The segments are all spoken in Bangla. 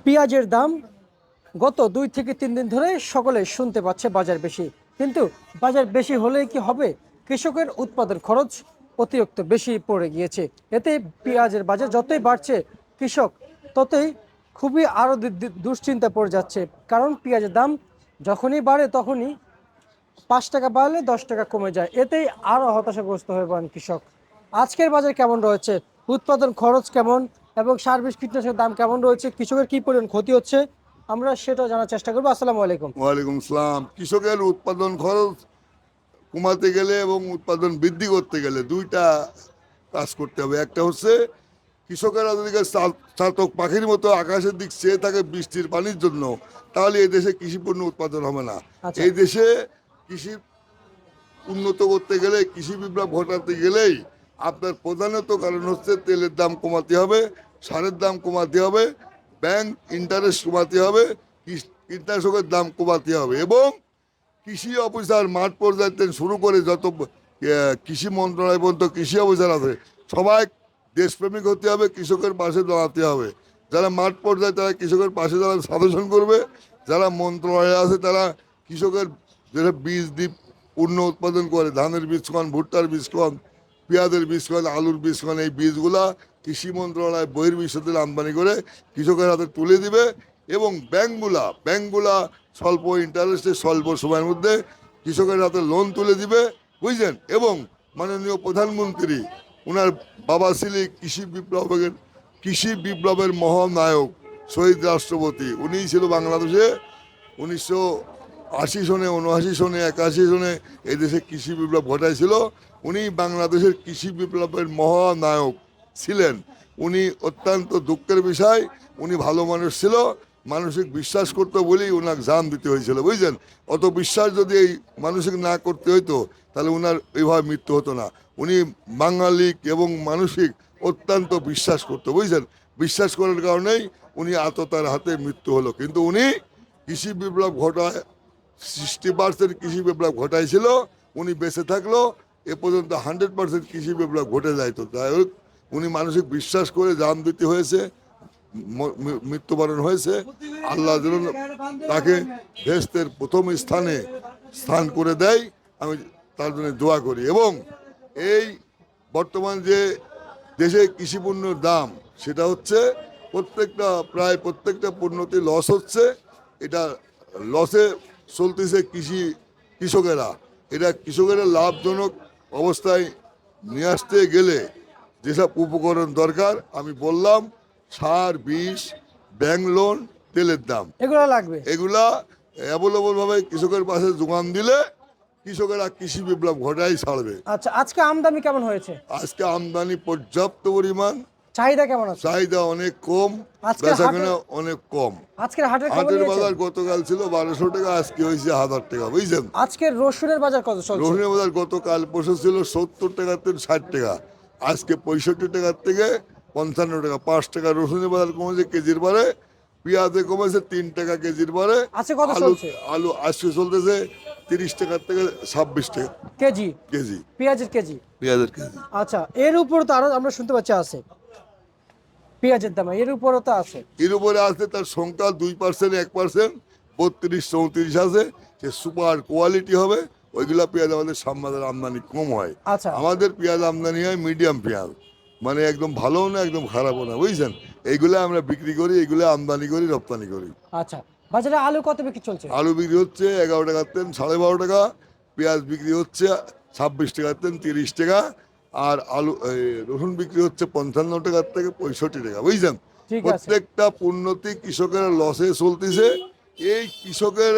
পেঁয়াজের দাম গত 2 থেকে 3 দিন ধরে সকলে শুনতে পাচ্ছে বাজার বেশি, কিন্তু বাজার বেশি হলেই কি হবে? কৃষকের উৎপাদন খরচ অতিরিক্ত বেশি পড়ে গিয়েছে। এতে পেঁয়াজের বাজার যতই বাড়ছে, কৃষক ততই খুবই আরো দুশ্চিন্তা পড়ে যাচ্ছে। কারণ পেঁয়াজের দাম যখনই বাড়ে তখনই 5 টাকা বাড়লে 10 টাকা কমে যায়, এতেই আরো হতাশাগ্রস্ত হয়ে পড়েন কৃষক। আজকের বাজার কেমন রয়েছে, উৎপাদন খরচ কেমন এবং সার বিষ কীটনাশকের দাম কেমন রয়েছে, কৃষকের কি পরিমাণ ক্ষতি হচ্ছে, আমরা সেটাও জানার চেষ্টা করবো। আসসালামু আলাইকুম। ওয়ালাইকুম সালাম। কৃষকের উৎপাদন খরচ কমাতে গেলে এবং উৎপাদন বৃদ্ধি করতে গেলে দুইটা কাজ করতে হবে। একটা হচ্ছে কৃষকেরা যদি চাতক পাখির মতো আকাশের দিক চেয়ে থাকে বৃষ্টির পানির জন্য, তাহলে এই দেশে কৃষিপণ্য উৎপাদন হবে না। আচ্ছা। এই দেশে কৃষি উন্নত করতে গেলে, কৃষি বিপ্লব ঘটাতে গেলেই আপনার প্রধানত কারণ হচ্ছে তেলের দাম কমাতে হবে, সারের দাম কমাতে হবে, ব্যাংক ইন্টারেস্ট কমাতে হবে, কীটনাশকের দাম কমাতে হবে এবং কৃষি অফিসার মাঠ পর্যায়ে থেকে শুরু করে যত কৃষি মন্ত্রণালয় পর্যন্ত কৃষি অফিসার আছে সবাই দেশপ্রেমিক হতে হবে, কৃষকের পাশে দাঁড়াতে হবে। যারা মাঠ পর্যায়ে তারা কৃষকের পাশে দাঁড়াতে সাজেশন করবে, যারা মন্ত্রণালয়ে আছে তারা কৃষকের যেটা বীজ দ্বীপ পূর্ণ উৎপাদন করে, ধানের বীজ খান, ভুট্টার বীজ খান, পেঁয়াজের বীজ খান, আলুর বীজ খান, এই বীজগুলা কৃষি মন্ত্রণালয় বহির্বিশ্ব থেকে আমদানি করে কৃষকের হাতে তুলে দিবে এবং ব্যাংকগুলা স্বল্প ইন্টারেস্টে স্বল্প সময়ের মধ্যে কৃষকের হাতে লোন তুলে দিবে, বুঝলেন। এবং মাননীয় প্রধানমন্ত্রী ওনার বাবা ছিলেন কৃষি বিপ্লবের মহানায়ক শহীদ রাষ্ট্রপতি, উনিই ছিল বাংলাদেশে 1980 সনে, 79 সনে, 81 সনে এই দেশে কৃষি বিপ্লব ঘটাইছিল। উনি বাংলাদেশের কৃষি বিপ্লবের মহানায়ক ছিলেন। উনি অত্যন্ত দুঃখের বিষয়, উনি ভালো মানুষ ছিল, মানসিক বিশ্বাস করতো বলেই ওনাকে জান দিতে হয়েছিল, বুঝলেন। অত বিশ্বাস যদি এই মানসিক না করতে হইতো তাহলে ওনার এইভাবে মৃত্যু হতো না। উনি বাঙালিক এবং মানসিক অত্যন্ত বিশ্বাস করতো, বুঝলেন। বিশ্বাস করার কারণেই উনি আততার হাতে মৃত্যু হলো। কিন্তু উনি কৃষি বিপ্লব ঘটায় 60% কৃষি বিপ্লব ঘটাইছিল, উনি বেঁচে থাকলো এ পর্যন্ত 100% কৃষি বিপ্লব ঘটে যাইতো। তাই হোক, উনি মানসিক বিশ্বাস করে জান দিতে হয়েছে, মৃত্যুবরণ হয়েছে। আল্লাহ যেন তাকে বেহেশতের প্রথম স্থান করে দেয়, আমি তার জন্য দোয়া করি। এবং এই বর্তমান যে দেশে কৃষি পণ্যের দাম, সেটা হচ্ছে প্রায় প্রত্যেকটা পণ্যতে লস হচ্ছে। এটা লসে চলতেছে কৃষকেরা। এটা কৃষকেরা লাভজনক অবস্থায় নিয়ে আসতে গেলে যেসব উপকরণ দরকার আমি বললাম, সার, বিষ, ব্যাংক লোন, তেলের দাম, এগুলো লাগবে। এগুলা অ্যাভেলেবল ভাবে কৃষকের পাশে যোগান দিলে কৃষকেরা কৃষি বিপ্লব ঘটাই ছাড়বে। আচ্ছা, আজকে আমদানি কেমন হয়েছে? আজকে আমদানি পর্যাপ্ত পরিমাণ, চাহিদা কেমন আছে? চাহিদা অনেক কম, বেচাকেনা অনেক কম। আজকের হাটের বাজার গতকাল ছিল 1200 টাকা, আজকে হয়েছে 1000 টাকা, বুঝছেন। আজকের রসুনের বাজার কত চলছে? রসুনের বাজার গতকাল পরশু ছিল 70 টাকা থেকে 60 টাকা, আজকে 65 টাকার থেকে 55 টাকা। 5 টাকা রসুনের বাজার কমেছে কেজির বারে। পেঁয়াজে কমেছে 3 টাকা কেজির বারে। আজকে কত চলছে? আলু আজকে চলতেছে 30 টাকার থেকে 26 টাকা কেজি। কেজি পেঁয়াজের কেজি। পেঁয়াজের কেজি। আচ্ছা, এর উপর তো আরো আমরা শুনতে পাচ্ছি আছে পেঁয়াজের দাম, এর উপরও তো আছে। এর উপরে আছে তার সংখ্যা 2%, 1%, 32, 34 আছে। সে সুপার কোয়ালিটি হবে, ওইগুলা পেঁয়াজ আমাদের সামনের আমদানি কম হয়। আচ্ছা। আমাদের পেঁয়াজ আমদানি হয় মিডিয়াম পেঁয়াজ, মানে একদম ভালোও না একদম খারাপও না, বুঝছেন। এইগুলো আমরা বিক্রি করি, এইগুলো আমদানি করি, রপ্তানি করি। আচ্ছা, বাজারে আলু কত বিক্রি চলছে? আলু বিক্রি হচ্ছে 11 টাকার তেল 12.5 টাকা, পেঁয়াজ বিক্রি হচ্ছে 26 টাকার তেল 30 টাকা, আর রসুন বিক্রি হচ্ছে 55 টাকার থেকে 65 টাকা, বুঝছেন। ঠিক আছে। প্রত্যেকটা পণ্যতে কৃষকের লসে চলতেছে। এই কৃষকের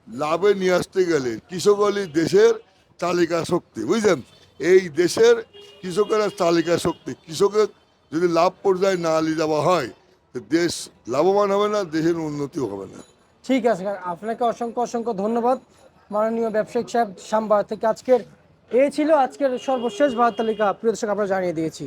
লাভে নিয়ে আসতে গেলে কৃষক হলি দেশের চালিকা শক্তি, বুঝছেন। এই দেশের কৃষকেরা চালিকা শক্তি। কৃষকের যদি লাভ পর্যায়ে না নিয়ে যাওয়া হয়, তো দেশ লাভবান হবে না, দেশের উন্নতিও হবে না। ঠিক আছে, আপনাকে অসংখ্য অসংখ্য ধন্যবাদ মাননীয় ব্যবসায়িক সাহেব, শ্যামবাজার থেকে। এই ছিল আজকের সর্বশেষ বাজার তালিকা। প্রিয় দর্শক, আমরা জানিয়ে দিয়েছি।